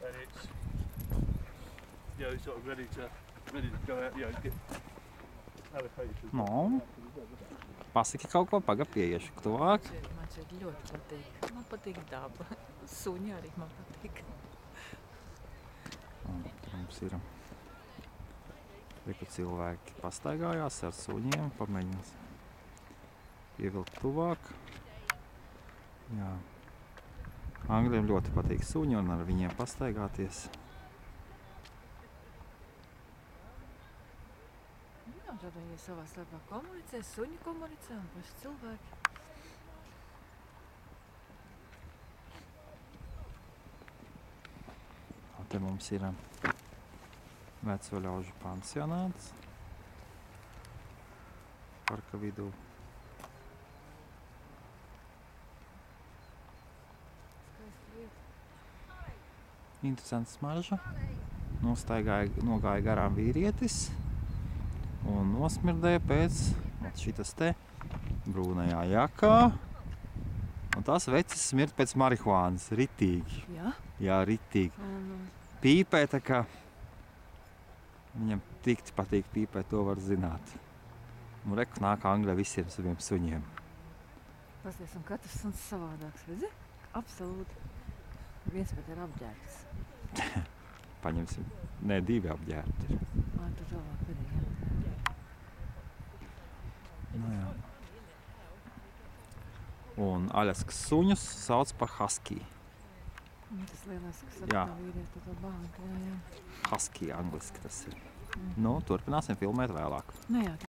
and it's sort of ready to go out. Get allocated. No. Pasaki kaut ko, pieiiešu tuvāk. Man šeit ļoti patīk. Man patīk daba. Suņi arī man patīk. Tur mums ir cilvēki pastaigājās ar suņiem, pamēģinās ievilkt tuvāk. Jā. Angļiem ļoti patīk suņi un ar viņiem pastaigāties. Jā, tad viņi savā starpā komunicē, suņi komunicē un paši cilvēki. Te mums ir veco ļaužu pansionāts parka vidū. Interesants smarža. Nogāja garām vīrietis un nosmirdēja pēc šitas te brūnajā jakā. Un tās vecis smird pēc marihuānas, ritīgi. Jā? Jā, ritīgi. Pīpē, tā kā viņam tik patīk pīpēt, to var zināt. Un reku nāk Angļa visiem saviem suņiem. Pasties, un katrs suns savādāks, redzi? Absolūti. Viens pat ir apģērbts. Paņemsim. Nē, 2 apģērbti ir. Tu tālāk arī, jā. Nu jā. Un Aļaskas suņus sauc par husky. Tas lielais, kas Jā. apkārt vīrieti to banku, jā. Husky angliski tas ir. Nu, turpināsim filmēt vēlāk. Nu jā.